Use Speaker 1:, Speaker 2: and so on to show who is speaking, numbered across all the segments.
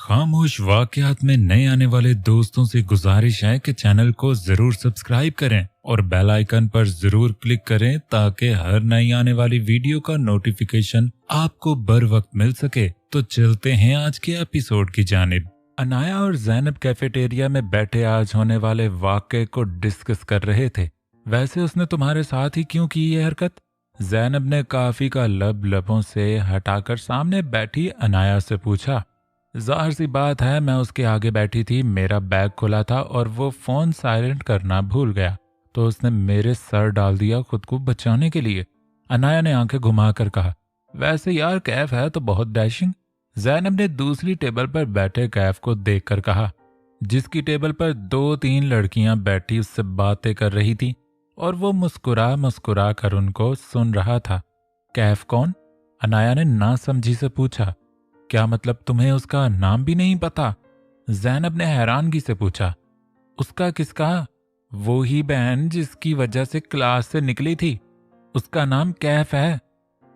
Speaker 1: खामोश वाकयात में नए आने वाले दोस्तों से गुजारिश है कि चैनल को जरूर सब्सक्राइब करें और बेल आइकन पर जरूर क्लिक करें ताकि हर नई आने वाली वीडियो का नोटिफिकेशन आपको बर वक्त मिल सके। तो चलते हैं आज के एपिसोड की जानिब। अनाया और जैनब कैफेटेरिया में बैठे आज होने वाले वाकये को डिस्कस कर रहे थे। वैसे उसने तुम्हारे साथ ही क्यों की ये हरकत? जैनब ने काफी का लब लबों से हटाकर सामने बैठी अनाया से पूछा। जाहिर सी बात है, मैं उसके आगे बैठी थी, मेरा बैग खुला था और वो फोन साइलेंट करना भूल गया तो उसने मेरे सर डाल दिया खुद को बचाने के लिए। अनाया ने आंखें घुमाकर कहा। वैसे यार कैफ है तो बहुत डैशिंग। जैनब ने दूसरी टेबल पर बैठे कैफ को देखकर कहा, जिसकी टेबल पर 2-3 लड़कियां बैठी उससे बातें कर रही थी और वो मुस्कुरा मुस्कुरा कर उनको सुन रहा था। कैफ कौन? अनाया ने नासमझी से पूछा। क्या मतलब तुम्हें उसका नाम भी नहीं पता? जैनब ने हैरानगी से पूछा। उसका किसका? वो ही बहन जिसकी वजह से क्लास से निकली थी, उसका नाम कैफ है।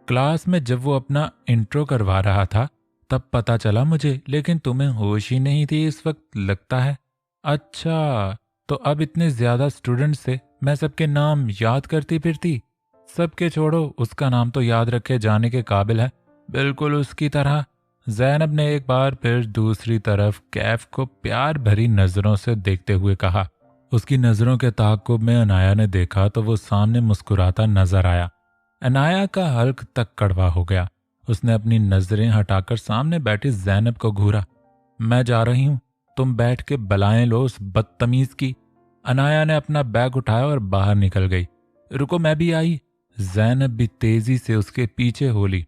Speaker 1: क्लास में जब वो अपना इंट्रो करवा रहा था तब पता चला मुझे, लेकिन तुम्हें होश ही नहीं थी इस वक्त लगता है। अच्छा, तो अब इतने ज्यादा स्टूडेंट से मैं सबके नाम याद करती फिरती? सबके छोड़ो, उसका नाम तो याद रखे जाने के काबिल है, बिल्कुल उसकी तरह। जैनब ने एक बार फिर दूसरी तरफ कैफ को प्यार भरी नजरों से देखते हुए कहा। उसकी नजरों के ताक़ुब में अनाया ने देखा तो वो सामने मुस्कुराता नजर आया। अनाया का हल्क तक कड़वा हो गया। उसने अपनी नजरें हटाकर सामने बैठी जैनब को घूरा। मैं जा रही हूं, तुम बैठ के बलाएं लो उस बदतमीज की। अनाया ने अपना बैग उठाया और बाहर निकल गई। रुको, मैं भी आई। जैनब भी तेजी से उसके पीछे हो ली।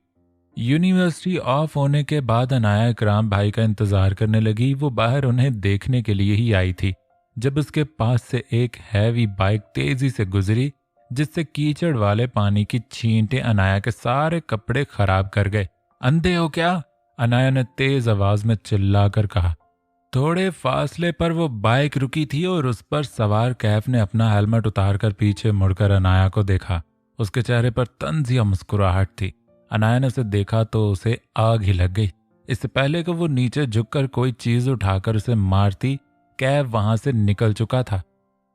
Speaker 1: यूनिवर्सिटी ऑफ होने के बाद अनाया इकराम भाई का इंतजार करने लगी। वो बाहर उन्हें देखने के लिए ही आई थी जब उसके पास से एक हैवी बाइक तेजी से गुजरी जिससे कीचड़ वाले पानी की छींटे अनाया के सारे कपड़े खराब कर गए। अंधे हो क्या? अनाया ने तेज आवाज में चिल्लाकर कहा। थोड़े फासले पर वो बाइक रुकी थी और उस पर सवार कैफ ने अपना हेलमेट उतारकर पीछे मुड़कर अनाया को देखा। उसके चेहरे पर तंजिया मुस्कुराहट थी। अनाया ने उसे देखा तो उसे आग ही लग गई। इससे पहले कि वो नीचे झुककर कोई चीज उठाकर उसे मारती, कैफ वहां से निकल चुका था।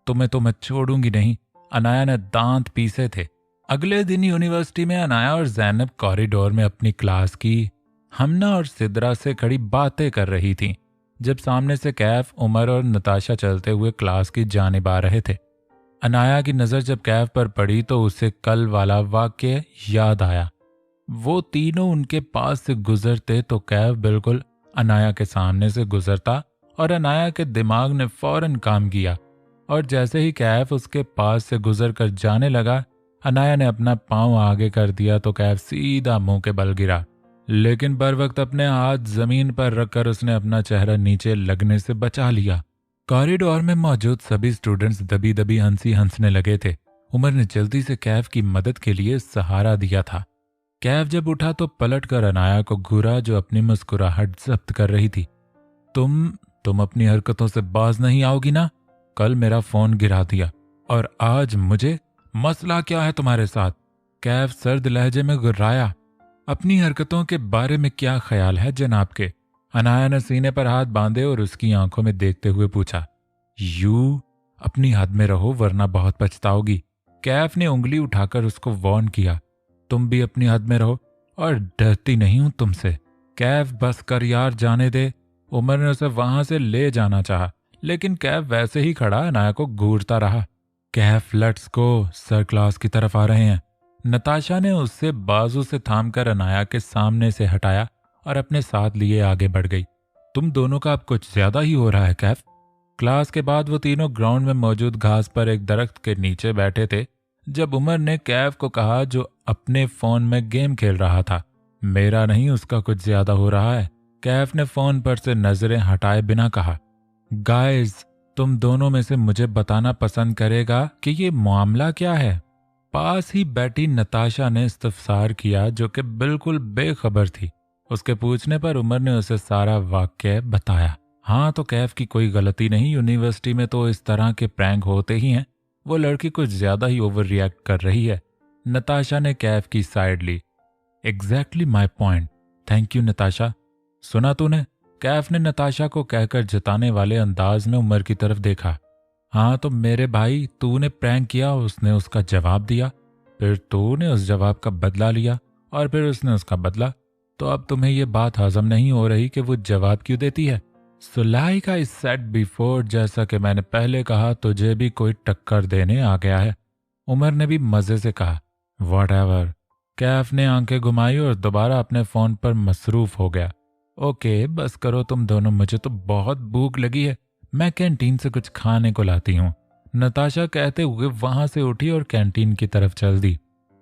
Speaker 1: तुम्हें तो मैं छोड़ूंगी नहीं, अनाया ने दांत पीसे थे। अगले दिन यूनिवर्सिटी में अनाया और जैनब कॉरिडोर में अपनी क्लास की हमना और सिद्रा से खड़ी बातें कर रही थीं जब सामने से कैफ, उमर और नताशा चलते हुए क्लास की जानिब आ रहे थे। अनाया की नजर जब कैफ पर पड़ी तो उसे कल वाला वाक्य याद आया। वो तीनों उनके पास से गुजरते तो कैफ बिल्कुल अनाया के सामने से गुजरता और अनाया के दिमाग ने फौरन काम किया और जैसे ही कैफ उसके पास से गुजर कर जाने लगा, अनाया ने अपना पांव आगे कर दिया तो कैफ सीधा मुंह के बल गिरा। लेकिन बर वक्त अपने हाथ जमीन पर रखकर उसने अपना चेहरा नीचे लगने से बचा लिया। कॉरिडोर में मौजूद सभी स्टूडेंट्स दबी दबी हंसी हंसने लगे थे। उमर ने जल्दी से कैफ की मदद के लिए सहारा दिया था। कैफ जब उठा तो पलटकर अनाया को घूरा जो अपनी मुस्कुराहट जब्त कर रही थी। तुम अपनी हरकतों से बाज नहीं आओगी ना? कल मेरा फोन गिरा दिया और आज मुझे? मसला क्या है तुम्हारे साथ? कैफ सर्द लहजे में गुर्राया। अपनी हरकतों के बारे में क्या ख्याल है जनाब के? अनाया ने सीने पर हाथ बांधे और उसकी आंखों में देखते हुए पूछा। यू अपनी हद में रहो वरना बहुत पछताओगी। कैफ ने उंगली उठाकर उसको वार्न किया। तुम भी अपनी हद में रहो और डरती नहीं हूं तुमसे। कैफ बस कर यार, जाने दे। उमर ने उसे वहां से ले जाना चाहा लेकिन कैफ वैसे ही खड़ा अनाया को घूरता रहा। Kaif let's go, sir class की तरफ आ रहे हैं। नताशा ने उससे बाजू से थामकर अनाया के सामने से हटाया और अपने साथ लिए आगे बढ़ गई। तुम दोनों का अब कुछ ज्यादा ही हो रहा है कैफ। क्लास के बाद वो तीनों ग्राउंड में मौजूद घास पर एक दरख्त के नीचे बैठे थे जब उमर ने कैफ को कहा जो अपने फोन में गेम खेल रहा था। मेरा नहीं, उसका कुछ ज्यादा हो रहा है। कैफ ने फोन पर से नजरें हटाए बिना कहा। गाइस, तुम दोनों में से मुझे बताना पसंद करेगा कि ये मामला क्या है? पास ही बैठी नताशा ने इस्तफसार किया जो कि बिल्कुल बेखबर थी। उसके पूछने पर उमर ने उसे सारा वाक्य बताया। हाँ, तो कैफ की कोई गलती नहीं, यूनिवर्सिटी में तो इस तरह के प्रैंक होते ही हैं। वो लड़की कुछ ज्यादा ही ओवर रिएक्ट कर रही है। नताशा ने कैफ की साइड ली। Exactly my point. Thank you Natasha. सुना तूने? कैफ ने नताशा को कहकर जताने वाले अंदाज में उमर की तरफ देखा। हाँ तो मेरे भाई, तूने प्रैंक किया, उसने उसका जवाब दिया, फिर तूने उस जवाब का बदला लिया और फिर उसने उसका बदला। तो अब तुम्हें यह बात हजम नहीं हो रही कि वो जवाब क्यों देती है? सुलाइका इज सेड बिफोर, जैसा कि मैंने पहले कहा, तुझे भी कोई टक्कर देने आ गया है। उमर ने भी मजे से कहा। व्हाटएवर। कैफ ने आंखें घुमाई और दोबारा अपने फोन पर मसरूफ हो गया। ओके बस करो तुम दोनों, मुझे तो बहुत भूख लगी है, मैं कैंटीन से कुछ खाने को लाती हूँ। नताशा कहते हुए वहां से उठी और कैंटीन की तरफ चल दी।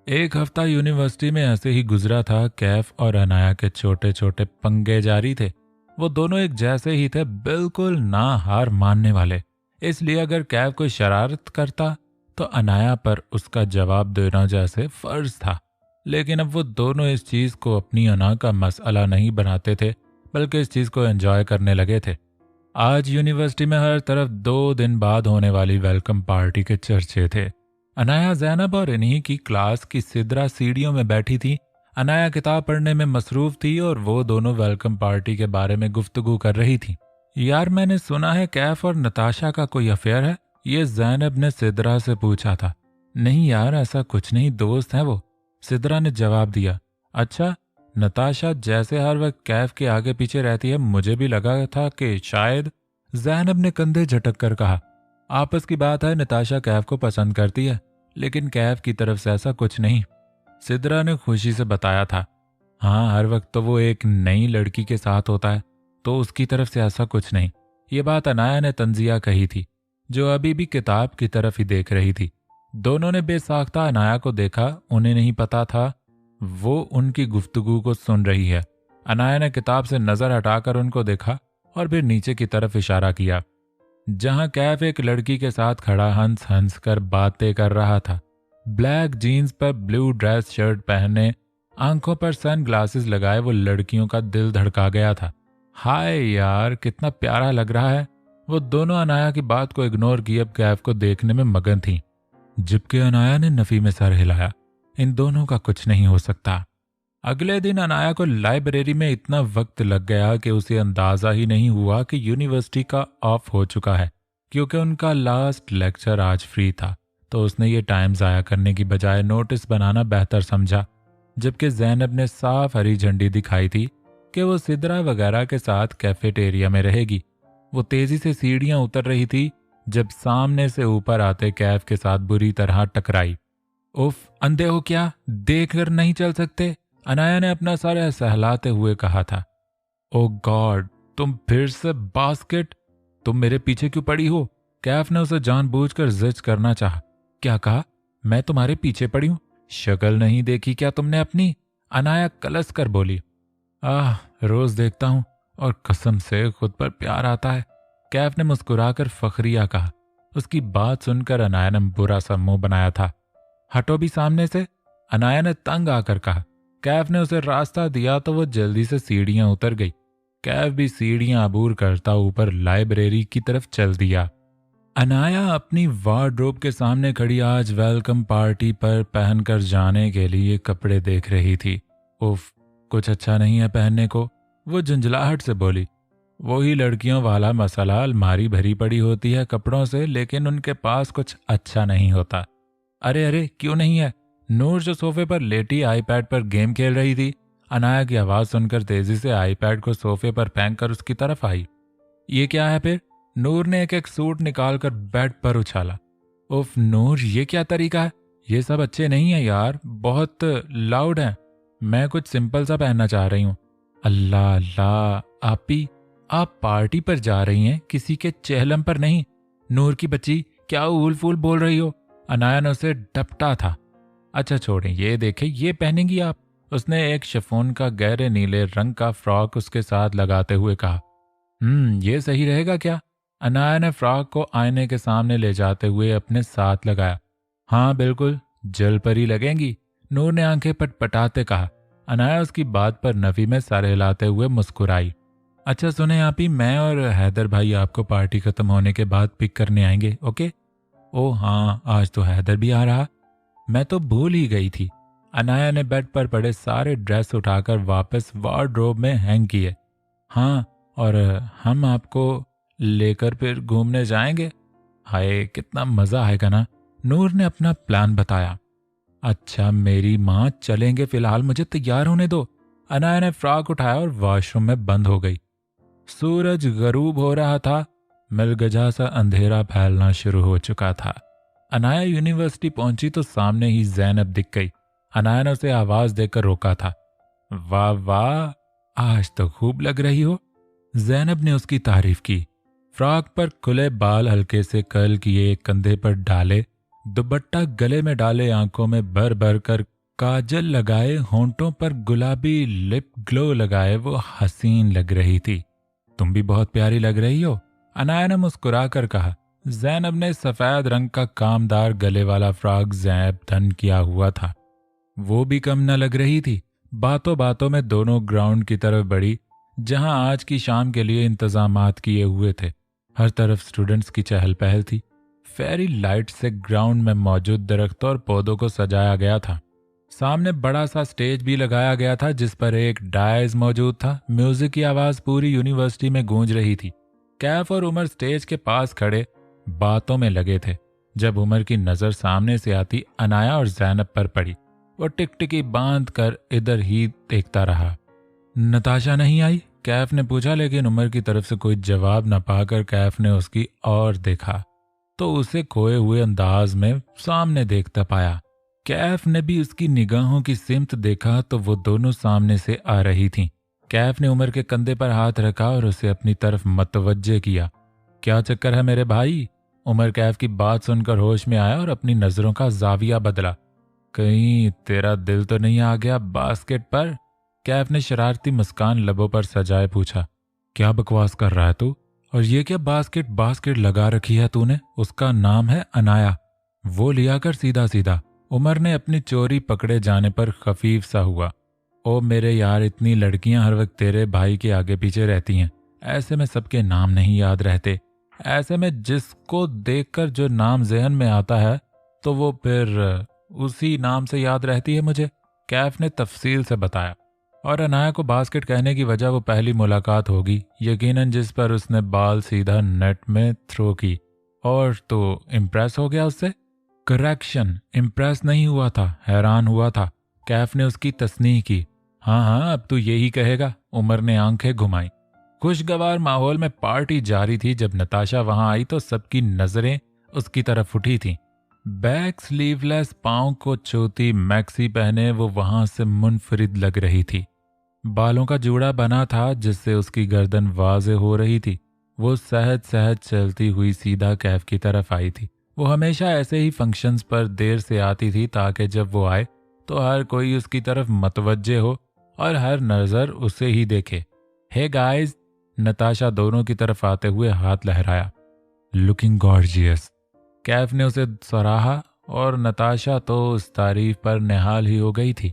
Speaker 1: एक हफ्ता यूनिवर्सिटी में ऐसे ही गुजरा था। कैफ और अनाया के छोटे छोटे पंगे जारी थे। वो दोनों एक जैसे ही थे, बिल्कुल ना हार मानने वाले। इसलिए अगर कैफ कोई शरारत करता तो अनाया पर उसका जवाब देना जैसे फर्ज था। लेकिन अब वो दोनों इस चीज को अपनी अना का मसला नहीं बनाते थे, बल्कि इस चीज को एंजॉय करने लगे थे। आज यूनिवर्सिटी में हर तरफ 2 दिन बाद होने वाली वेलकम पार्टी के चर्चे थे। अनाया, जैनब और इन्हीं की क्लास की सिद्रा सीढ़ियों में बैठी थी। अनाया किताब पढ़ने में मसरूफ थी और वो दोनों वेलकम पार्टी के बारे में गुफ्तगू कर रही थी। यार मैंने सुना है कैफ और नताशा का कोई अफेयर है, ये जैनब ने सिद्रा से पूछा था। नहीं यार ऐसा कुछ नहीं, दोस्त है वो, सिद्रा ने जवाब दिया। अच्छा, नताशा जैसे हर वक्त कैफ के आगे पीछे रहती है, मुझे भी लगा था कि शायद। जैनब ने कंधे झटक कर कहा। आपस की बात है, नताशा कैफ को पसंद करती है, लेकिन कैफ की तरफ से ऐसा कुछ नहीं, सिद्रा ने खुशी से बताया था। हाँ हर वक्त तो वो एक नई लड़की के साथ होता है, तो उसकी तरफ से ऐसा कुछ नहीं। ये बात अनाया ने तंजिया कही थी, जो अभी भी किताब की तरफ ही देख रही थी। दोनों ने बेसाख्ता अनाया को देखा। उन्हें नहीं पता था वो उनकी गुफ्तगू को सुन रही है। अनाया ने किताब से नजर हटाकर उनको देखा और फिर नीचे की तरफ इशारा किया, जहां कैफ एक लड़की के साथ खड़ा हंस हंस कर बातें कर रहा था। ब्लैक जीन्स पर ब्लू ड्रेस शर्ट पहने, आंखों पर सन ग्लासेस लगाए वो लड़कियों का दिल धड़का गया था। हाय यार कितना प्यारा लग रहा है। वो दोनों अनाया की बात को इग्नोर किए अब कैफ को देखने में मगन थी। जबकि अनाया ने नफी में सर हिलाया। इन दोनों का कुछ नहीं हो सकता। अगले दिन अनाया को लाइब्रेरी में इतना वक्त लग गया कि उसे अंदाजा ही नहीं हुआ कि यूनिवर्सिटी का ऑफ हो चुका है, क्योंकि उनका लास्ट लेक्चर आज फ्री था। तो उसने ये टाइम ज़ाया करने की बजाय नोटिस बनाना बेहतर समझा। जबकि जैनब ने साफ हरी झंडी दिखाई थी कि वो सिद्रा वगैरह के साथ कैफेटेरिया में रहेगी। वो तेजी से सीढ़ियां उतर रही थी जब सामने से ऊपर आते कैफ के साथ बुरी तरह टकराई। उफ, अंधे हो क्या, देख कर नहीं चल सकते? अनाया ने अपना सर सहलाते हुए कहा था। ओ गॉड, तुम फिर से बास्केट, तुम मेरे पीछे क्यों पड़ी हो? कैफ ने उसे जानबूझकर जिद करना चाहा। क्या कहा? मैं तुम्हारे पीछे पड़ी हूं? शक्ल नहीं देखी क्या तुमने अपनी? अनाया कलस कर बोली। रोज देखता हूं और कसम से खुद पर प्यार आता है, कैफ ने मुस्कुराकर फखरिया कहा। उसकी बात सुनकर अनाया ने बुरा सा मुंह बनाया था। हटो भी सामने से, अनाया ने तंग आकर कहा। कैफ ने उसे रास्ता दिया तो वो जल्दी से सीढ़ियां उतर गई। कैफ भी सीढ़ियां अबूर करता ऊपर लाइब्रेरी की तरफ चल दिया। अनाया अपनी वार्डरोब के सामने खड़ी आज वेलकम पार्टी पर पहनकर जाने के लिए कपड़े देख रही थी। उफ, कुछ अच्छा नहीं है पहनने को, वो झुंझलाहट से बोली। वही लड़कियों वाला मसला, अलमारी भरी पड़ी होती है कपड़ों से, लेकिन उनके पास कुछ अच्छा नहीं होता। अरे अरे क्यों नहीं है? नूर जो सोफे पर लेटी आईपैड पर गेम खेल रही थी, अनाया की आवाज सुनकर तेजी से आईपैड को सोफे पर फेंककर उसकी तरफ आई। ये क्या है फिर? नूर ने एक एक सूट निकालकर बेड पर उछाला। उफ नूर, ये क्या तरीका है? ये सब अच्छे नहीं है यार, बहुत लाउड है। मैं कुछ सिंपल सा पहनना चाह रही हूँ। अल्लाह अल्लाह, आप पार्टी पर जा रही हैं, किसी के चेहलम पर नहीं। नूर की बच्ची, क्या ऊल फूल बोल रही हो? अनाया ने उसे डपटा था। अच्छा छोड़ें, ये देखें, ये पहनेंगी आप? उसने एक शिफॉन का गहरे नीले रंग का फ्रॉक उसके साथ लगाते हुए कहा। ये सही रहेगा क्या? अनाया ने फ्रॉक को आईने के सामने ले जाते हुए अपने साथ लगाया। हाँ बिल्कुल, जल परी लगेंगी, नूर ने आंखें पटपटाते कहा। अनाया उसकी बात पर नफी में सर हिलाते हुए मुस्कुराई। अच्छा सुने आप ही, मैं और हैदर भाई आपको पार्टी खत्म होने के बाद पिक करने आएंगे, ओके? ओ हाँ, आज तो हैदर भी आ रहा, मैं तो भूल ही गई थी। अनाया ने बेड पर पड़े सारे ड्रेस उठाकर वापस वार्डरोब में हैंग किए। हाँ, और हम आपको लेकर फिर घूमने जाएंगे। हाय कितना मज़ा आएगा ना। नूर ने अपना प्लान बताया। अच्छा मेरी माँ, चलेंगे, फिलहाल मुझे तैयार होने दो। अनाया ने फ्रॉक उठाया और वॉशरूम में बंद हो गई। सूरज गरूब हो रहा था। मिलगजा सा अंधेरा फैलना शुरू हो चुका था। अनाया यूनिवर्सिटी पहुंची तो सामने ही जैनब दिख गई। अनाया ने उसे आवाज देकर रोका था। वाह वाह, आज तो खूब लग रही हो। जैनब ने उसकी तारीफ की। फ्रॉक पर खुले बाल हल्के से कर्ल किए, कंधे पर डाले, दुपट्टा गले में डाले, आंखों में भर भर कर काजल लगाए, होंठों पर गुलाबी लिप ग्लो लगाए वो हसीन लग रही थी। तुम भी बहुत प्यारी लग रही हो, अनाया ने मुस्कुरा कर कहा। जैनब ने सफेद रंग का कामदार गले वाला फ्रॉक जैब धन किया हुआ था। वो भी कम न लग रही थी। बातों बातों में दोनों ग्राउंड की तरफ बढ़ी, जहां आज की शाम के लिए इंतजामात किए हुए थे। हर तरफ स्टूडेंट्स की चहल पहल थी। फेरी लाइट से ग्राउंड में मौजूद दरख्तों और पौधों को सजाया गया था। सामने बड़ा सा स्टेज भी लगाया गया था जिस पर एक डायस मौजूद था। म्यूजिक की आवाज पूरी यूनिवर्सिटी में गूंज रही थी। कैफ और उमर स्टेज के पास खड़े बातों में लगे थे। जब उमर की नजर सामने से आती अनाया और जैनब पर पड़ी। वो टिकटिकी बांध कर इधर ही देखता रहा। नताशा नहीं आई? कैफ ने पूछा, लेकिन उमर की तरफ से कोई जवाब न पाकर कैफ ने उसकी ओर देखा तो उसे खोए हुए अंदाज में सामने देखता पाया। कैफ ने भी उसकी निगाहों की सिमत देखा तो वो दोनों सामने से आ रही थीं। कैफ ने उमर के कंधे पर हाथ रखा और उसे अपनी तरफ मतवज्जे किया। क्या चक्कर है मेरे भाई? उमर कैफ की बात सुनकर होश में आया और अपनी नजरों का जाविया बदला। कहीं तेरा दिल तो नहीं आ गया बास्केट पर? कैफ ने शरारती मुस्कान लबों पर सजाए पूछा। क्या बकवास कर रहा है तू? और ये क्या बास्केट बास्केट लगा रखी है तूने? उसका नाम है अनाया, वो लिया कर सीधा सीधा। उमर ने अपनी चोरी पकड़े जाने पर खफीफ सा हुआ। ओ मेरे यार, इतनी लड़कियां हर वक्त तेरे भाई के आगे पीछे रहती हैं, ऐसे में सबके नाम नहीं याद रहते। ऐसे में जिसको देखकर जो नाम जहन में आता है तो वो फिर उसी नाम से याद रहती है मुझे, कैफ ने तफसील से बताया। और अनाया को बास्केट कहने की वजह वो पहली मुलाकात होगी यकीनन जिस पर उसने बाल सीधा नेट में थ्रो की, और तो इम्प्रेस हो गया उससे। करेक्शन, इम्प्रेस नहीं हुआ था, हैरान हुआ था। कैफ ने उसकी तस्नीह की। हाँ हाँ, अब तू यही कहेगा। उमर ने आंखें घुमाई। खुशगवार माहौल में पार्टी जारी थी। जब नताशा वहां आई तो सबकी नजरें उसकी तरफ उठी थीं। बैक स्लीवलेस पांव को छूती मैक्सी पहने वो वहां से मुनफरिद लग रही थी। बालों का जूड़ा बना था जिससे उसकी गर्दन वाज़े हो रही थी। वो सहज सहज चलती हुई सीधा कैफ की तरफ आई थी। वो हमेशा ऐसे ही फंक्शंस पर देर से आती थी ताकि जब वो आए तो हर कोई उसकी तरफ मतवज्जे हो और हर नजर उसे ही देखे। हे गाइस, नताशा दोनों की तरफ आते हुए हाथ लहराया। लुकिंग गॉर्जियस, कैफ ने उसे सराहा और नताशा तो उस तारीफ पर निहाल ही हो गई थी।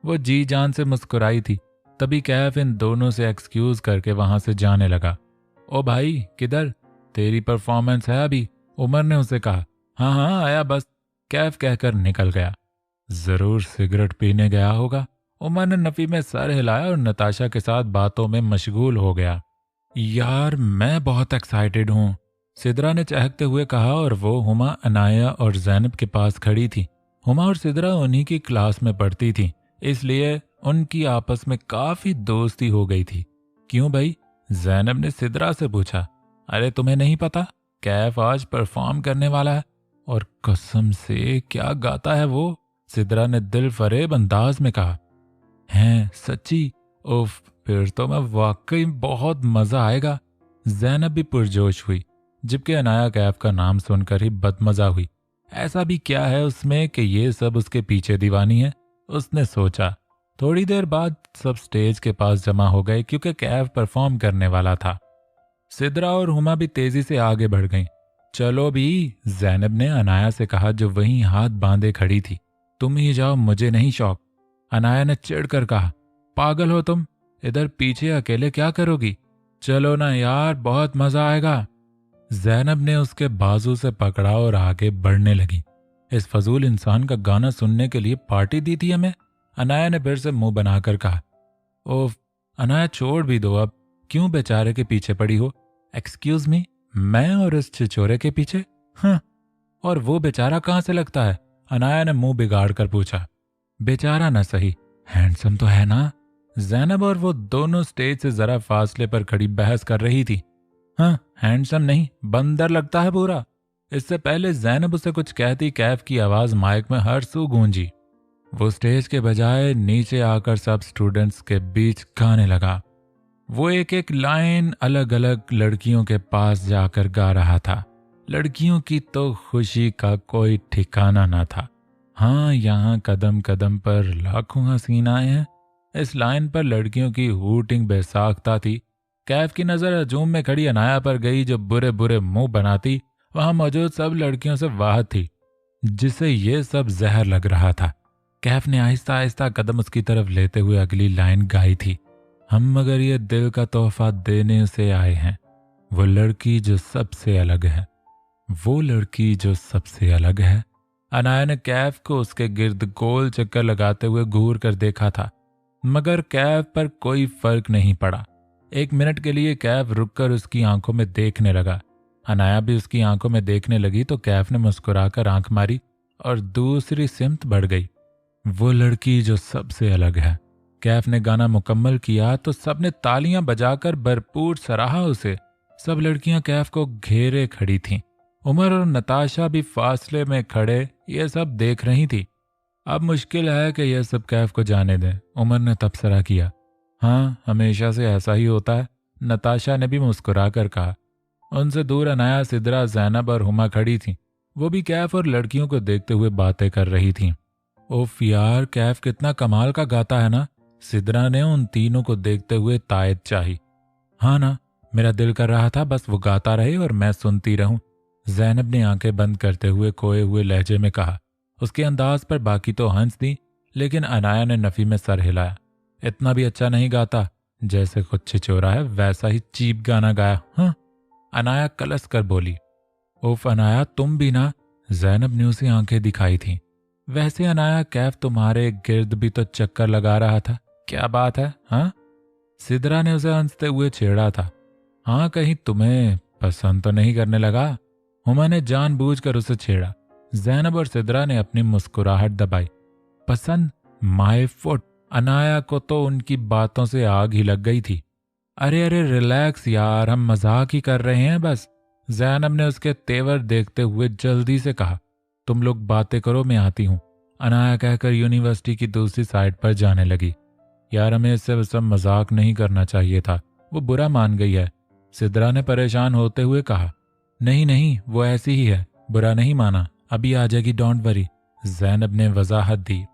Speaker 1: वो जी जान से मुस्कुराई थी। तभी कैफ इन दोनों से एक्सक्यूज करके वहां से जाने लगा। ओ भाई किधर? तेरी परफॉर्मेंस है अभी? उमर ने उसे कहा। हाँ हाँ आया बस, कैफ कहकर निकल गया। जरूर सिगरेट पीने गया होगा। उमर ने नफी में सर हिलाया और नताशा के साथ बातों में मशगूल हो गया। यार मैं बहुत एक्साइटेड हूँ, सिदरा ने चहकते हुए कहा, और वो हुमा, अनाया और जैनब के पास खड़ी थी। हुमा और सिदरा उन्हीं की क्लास में पढ़ती थी, इसलिए उनकी आपस में काफी दोस्ती हो गई थी। क्यों भाई? जैनब ने सिदरा से पूछा। अरे तुम्हें नहीं पता, कैफ आज परफॉर्म करने वाला है। और कसम से क्या गाता है वो, सिदरा ने दिल फरेब अंदाज में कहा। हैं सच्ची? उफ, फिर तो मैं वाकई बहुत मजा आएगा। जैनब भी पुरजोश हुई, जबकि अनाया कैफ का नाम सुनकर ही बदमजा हुई। ऐसा भी क्या है उसमें कि ये सब उसके पीछे दीवानी है, उसने सोचा। थोड़ी देर बाद सब स्टेज के पास जमा हो गए क्योंकि कैफ परफॉर्म करने वाला था। सिदरा और हुमा भी तेजी से आगे बढ़ गईं। चलो भी, जैनब ने अनाया से कहा जो वहीं हाथ बांधे खड़ी थी। तुम ही जाओ, मुझे नहीं शौक। अनाया ने चिढ़कर कहा। पागल हो तुम, इधर पीछे अकेले क्या करोगी? चलो ना यार, बहुत मजा आएगा। जैनब ने उसके बाजू से पकड़ा और आगे बढ़ने लगी। इस फजूल इंसान का गाना सुनने के लिए पार्टी दी थी हमें? अनाया ने फिर से मुंह बनाकर कहा। ओह अनाया, छोड़ भी दो अब, क्यों बेचारे के पीछे पड़ी हो? एक्सक्यूज मी, मैं और इस छिछोरे के पीछे? हाँ, और वो बेचारा कहाँ से लगता है? अनाया ने मुंह बिगाड़ कर पूछा। बेचारा न सही, हैंडसम तो है ना? जैनब और वो दोनों स्टेज से जरा फासले पर खड़ी बहस कर रही थी। हाँ, हैंडसम नहीं, बंदर लगता है पूरा। इससे पहले जैनब उसे कुछ कहती कैफ की आवाज माइक में हर सू गूंजी। वो स्टेज के बजाय नीचे आकर सब स्टूडेंट्स के बीच गाने लगा। वो एक एक लाइन अलग अलग लड़कियों के पास जाकर गा रहा था। लड़कियों की तो खुशी का कोई ठिकाना ना था। हाँ, यहाँ कदम कदम पर लाखों हसीनाएं हैं। इस लाइन पर लड़कियों की हूटिंग बेसाख्ता थी। कैफ की नजर हजूम में खड़ी अनाया पर गई, जो बुरे बुरे मुंह बनाती वहां मौजूद सब लड़कियों से वाह थी, जिसे ये सब जहर लग रहा था। कैफ ने आहिस्ता आहिस्ता कदम उसकी तरफ लेते हुए अगली लाइन गाई थी। हम मगर ये दिल का तोहफा देने से आए हैं, वो लड़की जो सबसे अलग है, वो लड़की जो सबसे अलग है। अनाया ने कैफ को उसके गिर्द गोल चक्कर लगाते हुए घूर कर देखा था, मगर कैफ पर कोई फर्क नहीं पड़ा। 1 मिनट के लिए कैफ रुककर उसकी आंखों में देखने लगा। अनाया भी उसकी आंखों में देखने लगी तो कैफ ने मुस्कुराकर आंख मारी और दूसरी सिमत बढ़ गई। वो लड़की जो सबसे अलग है। कैफ ने गाना मुकम्मल किया तो सबने तालियां बजाकर भरपूर सराहा उसे। सब लड़कियां कैफ को घेरे खड़ी थीं। उमर और नताशा भी फासले में खड़े ये सब देख रही थी। अब मुश्किल है कि यह सब कैफ को जाने दें, उमर ने तबसरा किया। हाँ, हमेशा से ऐसा ही होता है, नताशा ने भी मुस्कुरा कर कहा। उनसे दूर अनाया, सिद्रा, जैनब और हुमा खड़ी थीं। वो भी कैफ और लड़कियों को देखते हुए बातें कर रही थीं। ओफ यार, कैफ कितना कमाल का गाता है ना? सिद्रा ने उन तीनों को देखते हुए तायद चाही। हाँ ना, मेरा दिल कर रहा था बस वो गाता रहे और मैं सुनती रहूं। जैनब ने आंखें बंद करते हुए खोए हुए लहजे में कहा। उसके अंदाज पर बाकी तो हंस दी, लेकिन अनाया ने नफी में सर हिलाया। इतना भी अच्छा नहीं गाता, जैसे खुद छिचोरा है वैसा ही चीप गाना गाया। हाँ, अनाया कलस कर बोली। ओफ अनाया, तुम भी ना? जैनब ने उसे आंखें दिखाई थीं। वैसे अनाया, कैफ तुम्हारे गिर्द भी तो चक्कर लगा रहा था, क्या बात है? हाँ, सिद्रा ने उसे हंसते हुए छेड़ा था। हाँ, कहीं तुम्हें पसंद तो नहीं करने लगा? हुमा ने जानबूझकर उसे छेड़ा। जैनब और सिद्रा ने अपनी मुस्कुराहट दबाई। पसंद? My foot. अनाया को तो उनकी बातों से आग ही लग गई थी। अरे अरे रिलैक्स यार, हम मजाक ही कर रहे हैं बस। जैनब ने उसके तेवर देखते हुए जल्दी से कहा। तुम लोग बातें करो, मैं आती हूँ। अनाया कहकर यूनिवर्सिटी की दूसरी साइड पर जाने लगी। यार, हमें इससे सब मजाक नहीं करना चाहिए था, वो बुरा मान गई है, सिद्रा ने परेशान होते हुए कहा। नहीं नहीं, वो ऐसी ही है, बुरा नहीं माना, अभी आ जाएगी, डोंट वरी, जैनब ने वजाहत दी।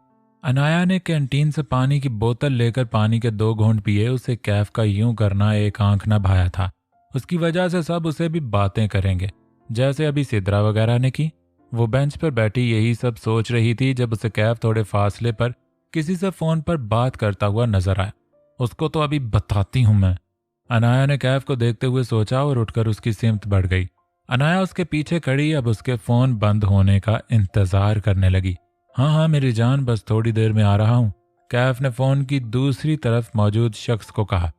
Speaker 1: अनाया ने कैंटीन से पानी की बोतल लेकर पानी के 2 घूंट पिए। उसे कैफ का यूं करना एक आंख न भाया था। उसकी वजह से सब उसे भी बातें करेंगे, जैसे अभी सिद्रा वगैरह ने की। वो बेंच पर बैठी यही सब सोच रही थी जब उसे कैफ थोड़े फासले पर किसी से फोन पर बात करता हुआ नजर आया। उसको तो अभी बताती हूं मैं, अनाया ने कैफ को देखते हुए सोचा और उठकर उसकी सिमत बढ़ गई। अनाया उसके पीछे खड़ी अब उसके फोन बंद होने का इंतजार करने लगी। हाँ हाँ मेरी जान, बस थोड़ी देर में आ रहा हूं, कैफ ने फोन की दूसरी तरफ मौजूद शख्स को कहा।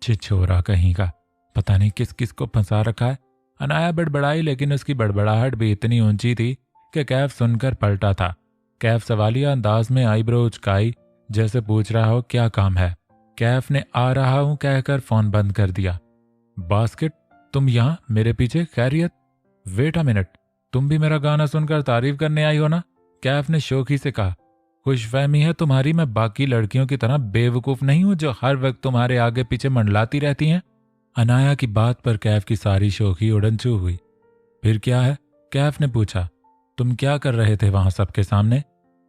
Speaker 1: छिछोरा कहीं का, पता नहीं किस किस को फंसा रखा है। अनाया बड़बड़ाई, लेकिन उसकी बड़बड़ाहट भी इतनी ऊंची थी कि कैफ सुनकर पलटा था। कैफ सवालिया अंदाज में आईब्रो उचकाई, जैसे पूछ रहा हो क्या काम है। कैफ ने आ रहा हूं कहकर फोन बंद कर दिया। बास्केट, तुम यहाँ मेरे पीछे, खैरियत? वेट अ मिनट, तुम भी मेरा गाना सुनकर तारीफ करने आई हो ना? कैफ ने शौकी से कहा। खुशफहमी है तुम्हारी, मैं बाकी लड़कियों की तरह बेवकूफ नहीं हूं जो हर वक्त तुम्हारे आगे पीछे मंडलाती रहती हैं। अनाया की बात पर कैफ की सारी शौकी उड़नछू हुई। फिर क्या है? कैफ ने पूछा। तुम क्या कर रहे थे वहां सबके सामने?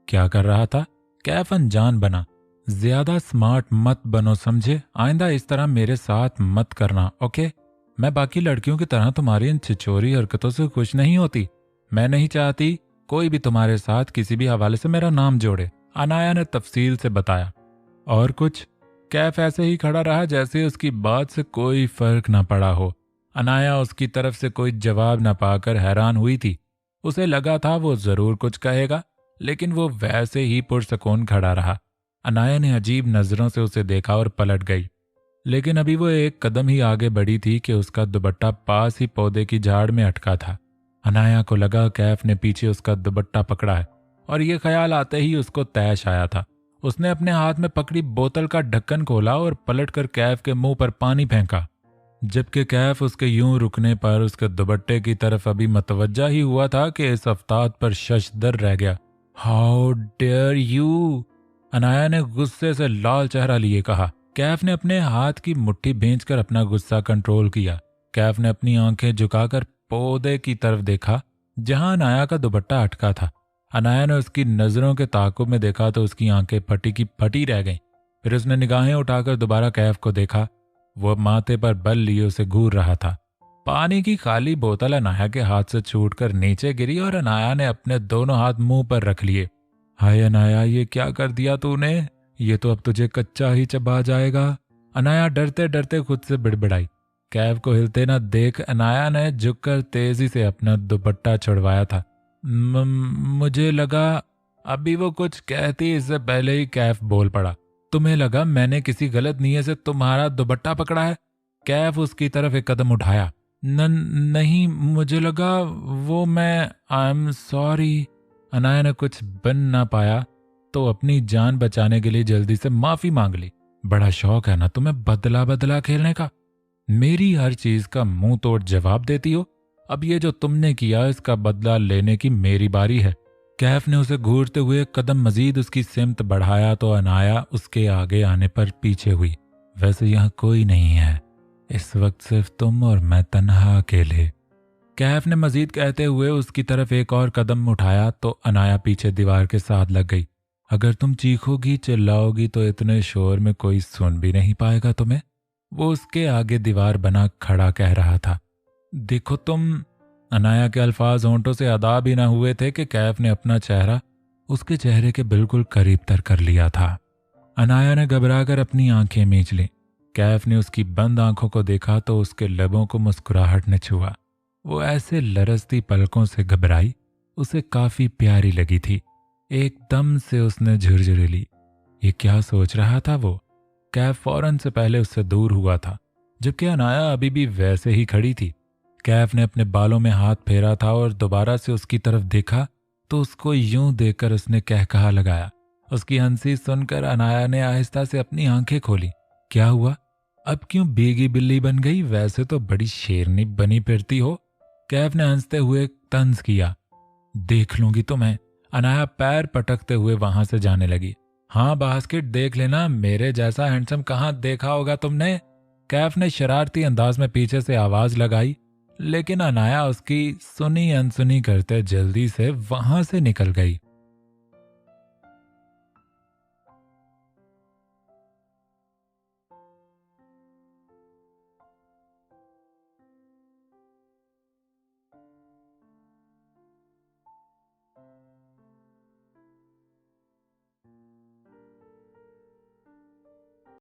Speaker 1: क्या कर रहा था? कैफ अनजान बना। ज्यादा स्मार्ट मत बनो समझे, आइंदा इस तरह मेरे साथ मत करना, ओके? मैं बाकी लड़कियों की तरह तुम्हारी इन छिछोरी हरकतों से खुश नहीं होती। मैं नहीं चाहती कोई भी तुम्हारे साथ किसी भी हवाले से मेरा नाम जोड़े, अनाया ने तफसील से बताया। और कुछ? कैफ ऐसे ही खड़ा रहा जैसे उसकी बात से कोई फर्क ना पड़ा हो। अनाया उसकी तरफ से कोई जवाब न पाकर हैरान हुई थी। उसे लगा था वो जरूर कुछ कहेगा, लेकिन वो वैसे ही पुरसकून खड़ा रहा। अनाया ने अजीब नजरों से उसे देखा और पलट गई। लेकिन अभी वो एक कदम ही आगे बढ़ी थी कि उसका दुपट्टा पास ही पौधे की झाड़ में अटका था। अनाया को लगा कैफ ने पीछे उसका दुपट्टा पकड़ा है, और ये ख्याल आते ही उसको तैश आया था। उसने अपने हाथ में पकड़ी बोतल का ढक्कन खोला और पलटकर कैफ के मुंह पर पानी फेंका, जबकि कैफ उसके यूं रुकने पर उसके दुपट्टे की तरफ अभी मतवज्जा ही हुआ था कि इस अफ्ताद पर शशदर रह गया। हाउ डेयर यू, अनाया ने गुस्से से लाल चेहरा लिए कहा। कैफ ने अपने हाथ की मुट्ठी भींचकर अपना गुस्सा कंट्रोल किया। कैफ ने अपनी आंखें झुकाकर पौधे की तरफ देखा जहां अनाया का दुपट्टा अटका था। अनाया ने उसकी नजरों के ताकुब में देखा तो उसकी आंखें फटी की फटी रह गईं। फिर उसने निगाहें उठाकर दोबारा कैफ को देखा। वो माथे पर बल लिए उसे घूर रहा था। पानी की खाली बोतल अनाया के हाथ से छूटकर नीचे गिरी और अनाया ने अपने दोनों हाथ मुंह पर रख लिए। हाय अनाया, ये क्या कर दिया तूने? ये तो अब तुझे कच्चा ही चबा जाएगा। अनाया डरते डरते खुद से बिड़बिड़ाई। कैफ को हिलते न देख अनाया ने झुककर तेजी से अपना दुपट्टा छुड़वाया था। मुझे लगा, अभी वो कुछ कहती इससे पहले ही कैफ बोल पड़ा। तुम्हें लगा मैंने किसी गलत नीयत से तुम्हारा दुपट्टा पकड़ा है? कैफ उसकी तरफ एक कदम उठाया। नहीं, मुझे लगा वो मैं आई एम सॉरी। अनाया ने कुछ बन ना पाया तो अपनी जान बचाने के लिए जल्दी से माफी मांग ली। बड़ा शौक है ना तुम्हें बदला बदला खेलने का। मेरी हर चीज का मुंह तोड़ जवाब देती हो। अब ये जो तुमने किया इसका बदला लेने की मेरी बारी है। कैफ ने उसे घूरते हुए कदम मजीद उसकी सिमत बढ़ाया तो अनाया उसके आगे आने पर पीछे हुई। वैसे यहाँ कोई नहीं है, इस वक्त सिर्फ तुम और मैं तन्हा अकेले। कैफ ने मजीद कहते हुए उसकी तरफ एक और कदम उठाया तो अनाया पीछे दीवार के साथ लग गई। अगर तुम चीखोगी चिल्लाओगी तो इतने शोर में कोई सुन भी नहीं पाएगा तुम्हें, वो उसके आगे दीवार बना खड़ा कह रहा था। देखो तुम, अनाया के अल्फाज होंठों से अदा भी ना हुए थे कि कैफ ने अपना चेहरा उसके चेहरे के बिल्कुल करीब तर कर लिया था। अनाया ने घबराकर अपनी आंखें मींच ली। कैफ ने उसकी बंद आंखों को देखा तो उसके लबों को मुस्कुराहट ने छुआ। वो ऐसे लरजती पलकों से घबराई, उसे काफी प्यारी लगी थी। एकदम से उसने झुरझुरी ली। ये क्या सोच रहा था वो? कैफ फौरन से पहले उससे दूर हुआ था, जबकि अनाया अभी भी वैसे ही खड़ी थी। कैफ ने अपने बालों में हाथ फेरा था और दोबारा से उसकी तरफ देखा तो उसको यूं देखकर उसने कहकहा लगाया। उसकी हंसी सुनकर अनाया ने आहिस्ता से अपनी आंखें खोली। क्या हुआ? अब क्यों भीगी बिल्ली बन गई? वैसे तो बड़ी शेरनी बनी फिरती हो। कैफ ने हंसते हुए तंज किया। देख लूंगी तुम्हें। अनाया पैर पटकते हुए वहां से जाने लगी। हाँ बास्केट देख लेना, मेरे जैसा हैंडसम कहाँ देखा होगा तुमने? कैफ ने शरारती अंदाज में पीछे से आवाज लगाई, लेकिन अनाया उसकी सुनी अनसुनी करते जल्दी से वहां से निकल गई।